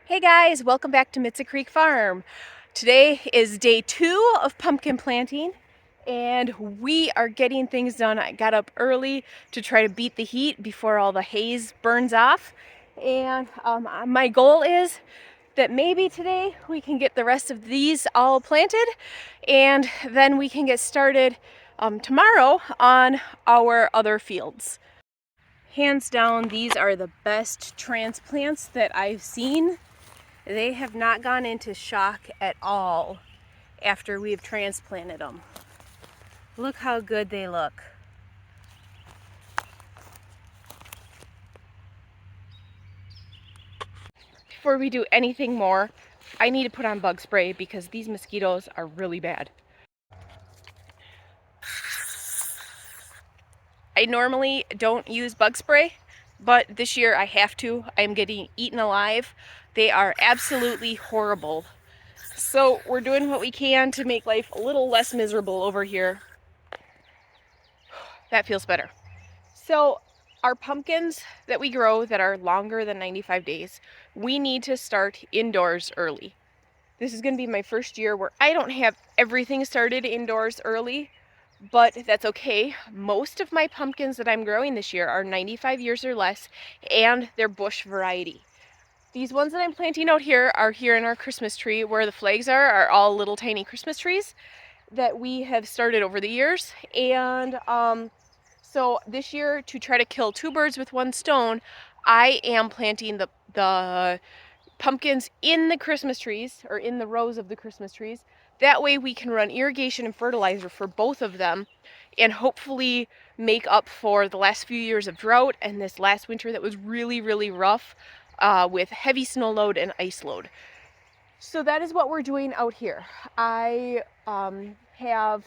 Hey guys, welcome back to Mitza Creek Farm. Today is day 2 of pumpkin planting and we are getting things done. I got up early to try to beat the heat before all the haze burns off, and my goal is that maybe today we can get the rest of these all planted and then we can get started tomorrow on our other fields. Hands down, these are the best transplants that I've seen. They have not gone into shock at all after we've transplanted them. Look how good they look. Before we do anything more, I need to put on bug spray because these mosquitoes are really bad. I normally don't use bug spray, but this year I have to. I'm getting eaten alive. They are absolutely horrible. So we're doing what we can to make life a little less miserable over here. That feels better. So our pumpkins that we grow that are longer than 95 days, we need to start indoors early. This is going to be my first year where I don't have everything started indoors early, but that's okay. Most of my pumpkins that I'm growing this year are 95 years or less, and they're bush variety. These ones that I'm planting out here are here in our Christmas tree. Where the flags are all little tiny Christmas trees that we have started over the years. And so this year, to try to kill two birds with one stone, I am planting the pumpkins in the Christmas trees, or in the rows of the Christmas trees. That way we can run irrigation and fertilizer for both of them and hopefully make up for the last few years of drought and this last winter that was really, really rough with heavy snow load and ice load. So that is what we're doing out here. I have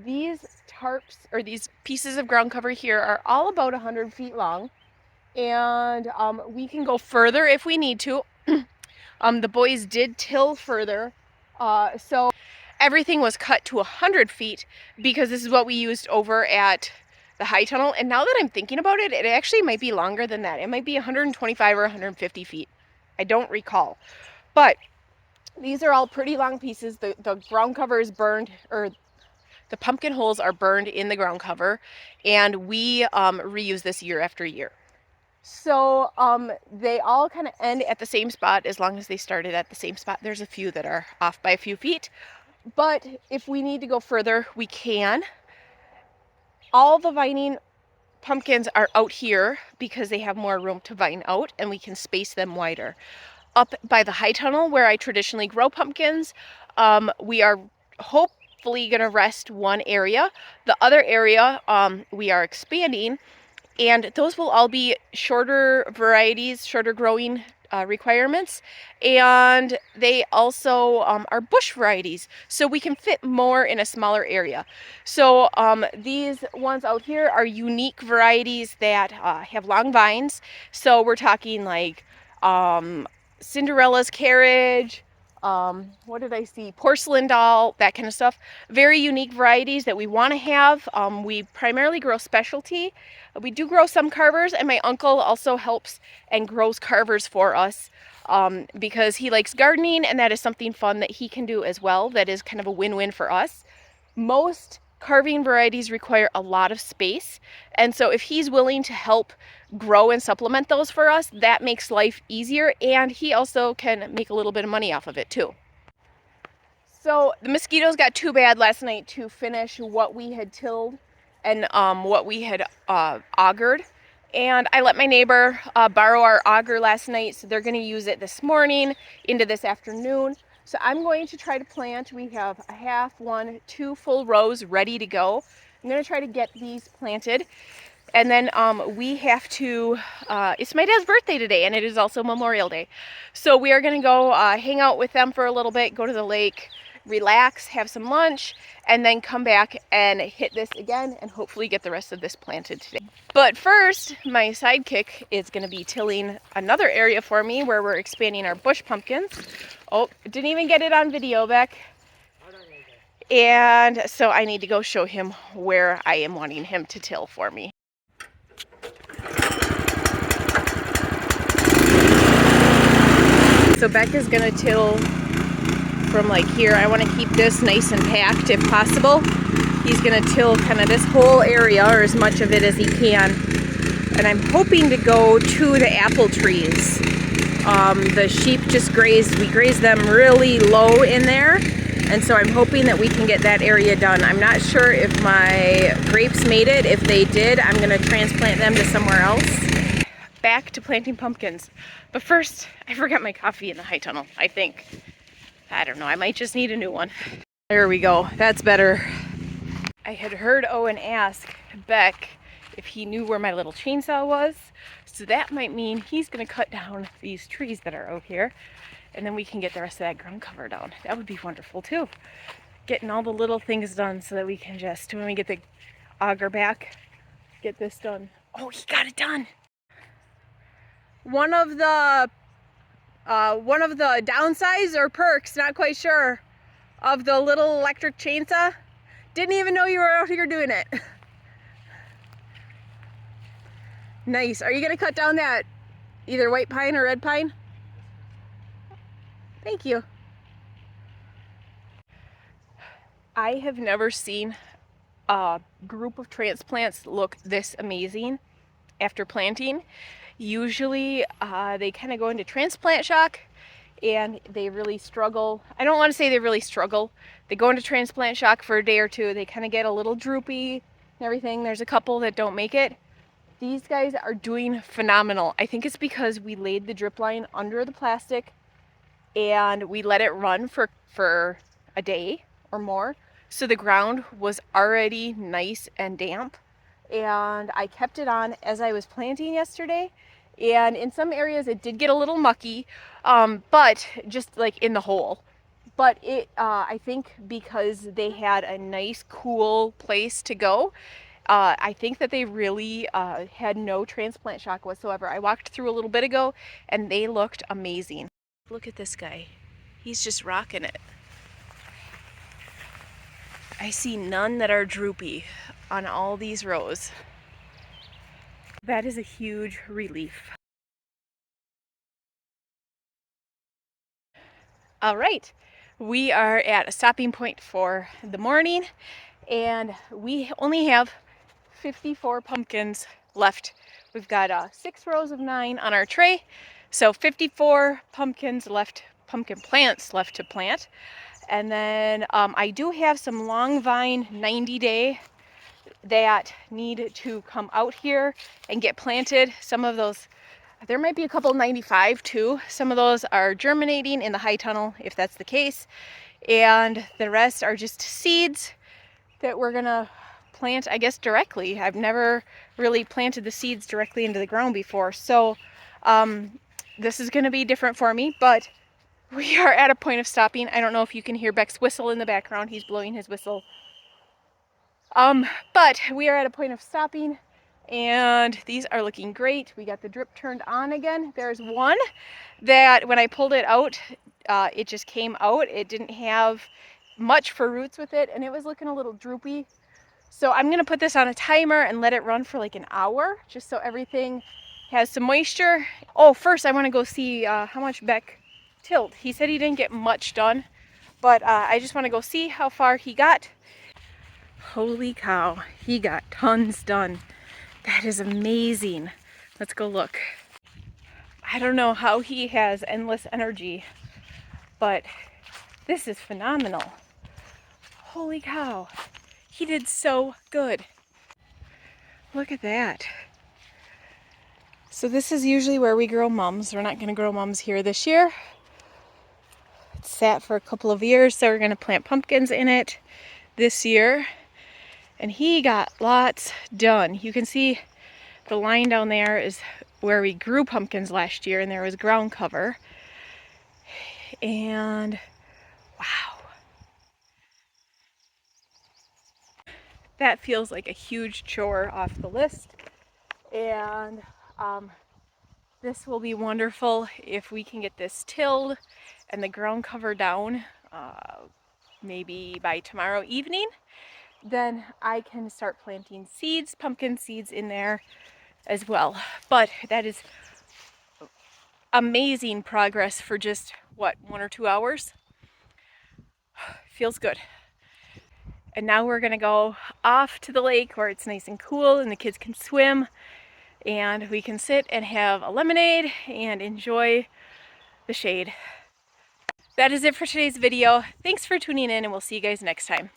these tarps, or these pieces of ground cover here, are all about 100 feet long, and we can go further if we need to. The boys did till further, so everything was cut to 100 feet because this is what we used over at the high tunnel. And now that I'm thinking about it, it actually might be longer than that. It might be 125 or 150 feet. I don't recall. But these are all pretty long pieces. The ground cover is burned, or the pumpkin holes are burned in the ground cover, and we reuse this year after year. So they all kind of end at the same spot as long as they started at the same spot. There's a few that are off by a few feet, but if we need to go further, we can. All the vining pumpkins are out here because they have more room to vine out, and we can space them wider. Up by the high tunnel where I traditionally grow pumpkins, we are hopefully going to rest one area. The other area we are expanding, and those will all be shorter varieties, shorter growing requirements, and they also are bush varieties, so we can fit more in a smaller area. So these ones out here are unique varieties that have long vines. So we're talking like Cinderella's carriage, what did I see? Porcelain doll, that kind of stuff. Very unique varieties that we want to have. We primarily grow specialty. We do grow some carvers, and my uncle also helps and grows carvers for us because he likes gardening, and that is something fun that he can do as well. That is kind of a win-win for us. Most carving varieties require a lot of space, and so if he's willing to help grow and supplement those for us, that makes life easier, and he also can make a little bit of money off of it too. So the mosquitoes got too bad last night to finish what we had tilled and what we had augured, and I let my neighbor borrow our auger last night, so they're going to use it this morning into this afternoon. So I'm going to try to plant. We have a half, 2 full rows ready to go. I'm going to try to get these planted. And then we have to, it's my dad's birthday today, and it is also Memorial Day. So we are going to go hang out with them for a little bit, go to the lake, relax, have some lunch, and then come back and hit this again and hopefully get the rest of this planted today. But first, my sidekick is going to be tilling another area for me where we're expanding our bush pumpkins. Oh, didn't even get it on video, Beck. And so I need to go show him where I am wanting him to till for me. So Beck is gonna till from like here. I want to keep this nice and packed if possible. He's gonna till kind of this whole area, or as much of it as he can. And I'm hoping to go to the apple trees. The sheep just grazed, we grazed them really low in there. And so I'm hoping that we can get that area done. I'm not sure if my grapes made it. If they did, I'm gonna transplant them to somewhere else. Back to planting pumpkins. But first, I forgot my coffee in the high tunnel, I think. I don't know, I might just need a new one. There we go, that's better. I had heard Owen ask Beck if he knew where my little chainsaw was. So that might mean he's gonna cut down these trees that are out here, and then we can get the rest of that ground cover down. That would be wonderful too. Getting all the little things done so that we can just, when we get the auger back, get this done. Oh, he got it done. One of the downsides or perks, not quite sure, of the little electric chainsaw. Didn't even know you were out here doing it. Nice. Are you gonna cut down that either white pine or red pine? Thank you. I have never seen a group of transplants look this amazing after planting. Usually they kind of go into transplant shock and they really struggle. I don't want to say they really struggle. They go into transplant shock for a day or two. They kind of get a little droopy and everything. There's a couple that don't make it. These guys are doing phenomenal. I think it's because we laid the drip line under the plastic and we let it run for a day or more. So the ground was already nice and damp. And I kept it on as I was planting yesterday. And in some areas it did get a little mucky, but just like in the hole. But it, I think because they had a nice cool place to go, I think that they really had no transplant shock whatsoever. I walked through a little bit ago and they looked amazing. Look at this guy. He's just rocking it. I see none that are droopy on all these rows. That is a huge relief. All right, we are at a stopping point for the morning and we only have 54 pumpkins left. We've got 6 rows of 9 on our tray, so 54 pumpkins left, pumpkin plants left to plant. And then I do have some long vine 90-day that need to come out here and get planted. Some of those, there might be a couple 95 too. Some of those are germinating in the high tunnel if that's the case. And the rest are just seeds that we're gonna plant, I guess, directly. I've never really planted the seeds directly into the ground before. So this is gonna be different for me, but we are at a point of stopping. I don't know if you can hear Beck's whistle in the background. He's blowing his whistle. But we are at a point of stopping and these are looking great. We got the drip turned on again. There's one that when I pulled it out, it just came out. It didn't have much for roots with it and it was looking a little droopy. So I'm gonna put this on a timer and let it run for like an hour just so everything has some moisture. Oh, first I wanna go see how much Beck tilled. He said he didn't get much done, but I just wanna go see how far he got. Holy cow, he got tons done. That is amazing. Let's go look. I don't know how he has endless energy, but this is phenomenal. Holy cow, he did so good. Look at that. So this is usually where we grow mums. We're not gonna grow mums here this year. It's sat for a couple of years, so we're gonna plant pumpkins in it this year. And he got lots done. You can see the line down there is where we grew pumpkins last year and there was ground cover. And wow. That feels like a huge chore off the list. And this will be wonderful if we can get this tilled and the ground cover down maybe by tomorrow evening. Then I can start planting seeds, pumpkin seeds in there as well. But that is amazing progress for just, what, 1 or 2 hours? Feels good. And now we're gonna go off to the lake where it's nice and cool and the kids can swim and we can sit and have a lemonade and enjoy the shade. That is it for today's video. Thanks for tuning in and we'll see you guys next time.